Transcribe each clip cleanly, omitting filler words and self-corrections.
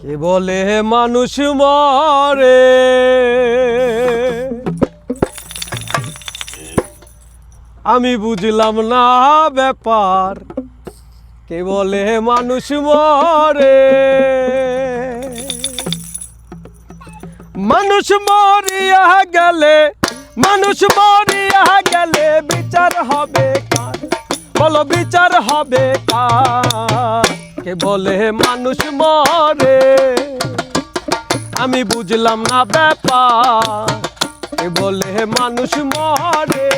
কে বলে মানুষ মরে আমি বুঝলাম না ব্যাপার কে বলে মানুষ মরে মানুষ মরিয়া গেলে বিচার হবে কার বলো বিচার হবে কার কে বলে মানুষ মরে আমি বুঝলাম না ব্যাপার কে বলে মানুষ মরে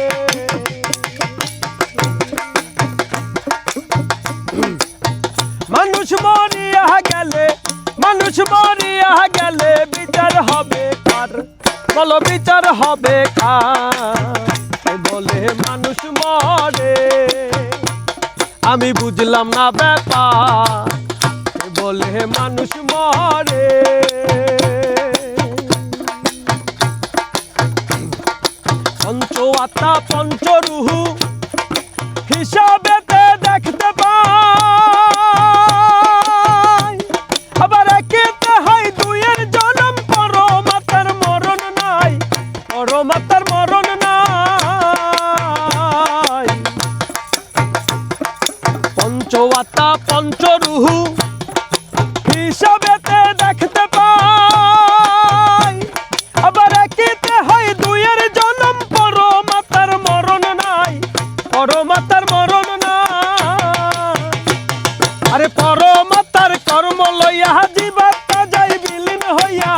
মানুষ মরিয়া গেলে বিচার হবে কার বলো বিচার হবে কার কে বলে মানুষ মরে আমি বুঝলাম না ব্যাপার কে বলে মানুষ মরে পঞ্চ আত্মা পঞ্চরুহু হিসাবেতে দেখতে পাই আবার একেতে হয় দুইয়ের জন্ম পরমাত্মার মরণ নাই পরমাত্মার মরণ নাই পঞ্চ আত্মা পঞ্চরুহু হিসাবেতে দেখতে পাই আবার একেতে হয় দুইয়ের জন্ম পরমাত্মার মরণ নাই পরমাত্মার মরণ নাই আরে পরমাত্মার কর্ম লইয়া জীবাত্মা যাই বিলীন হইয়া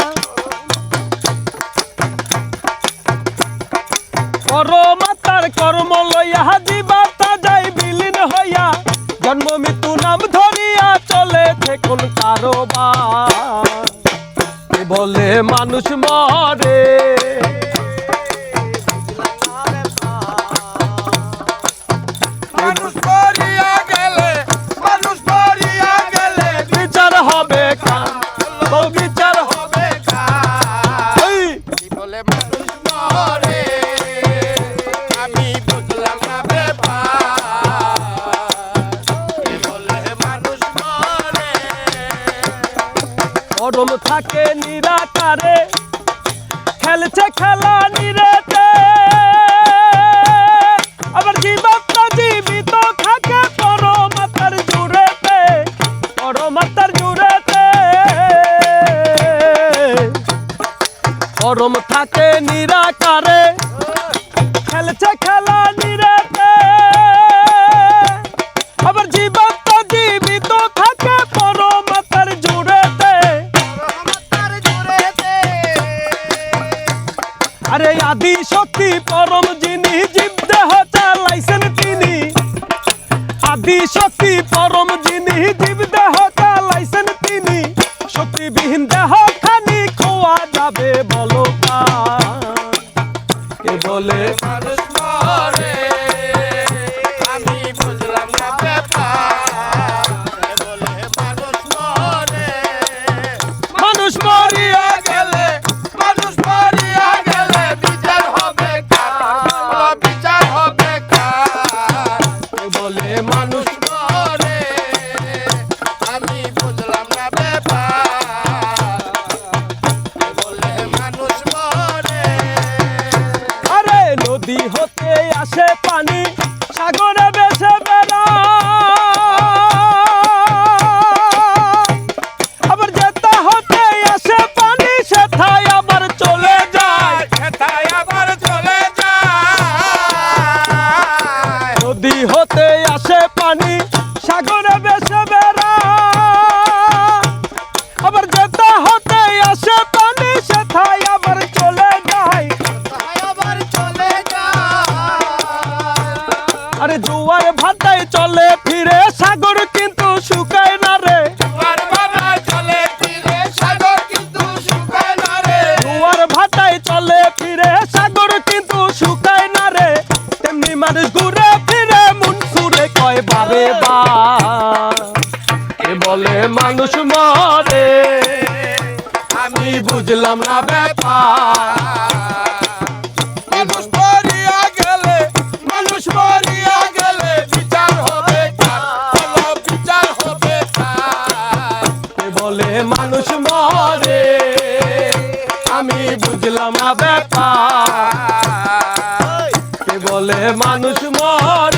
পরমাত্মার কর্ম লইয়া জীবাত্মা যাই বিলীন হইয়া জন্ম মৃত্যু নাম ধরিয়া চলেছে কোন কারবার কে বলে মানুষ মরে মানুষ মরিয়া গেলে বিচার হবে কার ও বিচার হবে কার কি বলে মানুষ মরে আমি বুঝলাম না ব্যাপার কি বলে মানুষ মরে পরম থাকে নিরাকারে খেলছে খেলা নিরেতে আবার জীবাত্মা জীবিত থাকে পরমাত্মার জুড়েতে পরম থাকে নিরাকারে খেলছে খেলা নিরেতে আবার জীবাত্মা জীবিত থাকে পরমাত্মার জুড়েতে আরে আদি শক্তি পরম যিনি জীব দেহ চালাইছেন তিনি আদি শক্তি পরম যিনি জীব দেহ চালাইছেন তিনি শক্তিবিহীন দেহ খানি খোয়া যাবে বলো কার কে বলে মানুষ মরে আমি বুঝলাম না ব্যাপার কি বলে মানুষ মরে মানুষ মরিয়া গেলে বিচার হবে কার বিচার হবে কার কে বলে মানুষ মরে আমি বুঝলাম না ব্যাপার কি বলে মানুষ মরে আরে নদী হতে আসে পানি সাগরে ভেসে বেড়ায় আবার যেটা হতে আসে পানি সেথায় আবার চলে যায় সেটাই আবার চলে যায় নদী হতে আসে পানি সাগরে ভেসে বেড়ায় আবার যেটা হতে আসে পানি সেথায় আবার চলে যায় আবার চলে যায় আরে জোয়ার ভাটায় চলে ফিরে সাগর কিন্তু শুকায় না রে জোয়ার ভাটায় চলে ফিরে সাগর কিন্তু শুকায় না রে জোয়ার ভাটায় চলে ফিরে সাগর কিন্তু শুকায় না রে তেমনি মানুষ ঘুরে ফিরে মন সুরে কয় বারে বার কে বলে মানুষ মরে আমি বুঝলাম না ব্যাপার মানুষ মরিয়া গেলে বিচার হবে কার বিচার হবে কার কে বলে মানুষ মরে আমি বুঝলাম না ব্যাপার কে বলে মানুষ মরে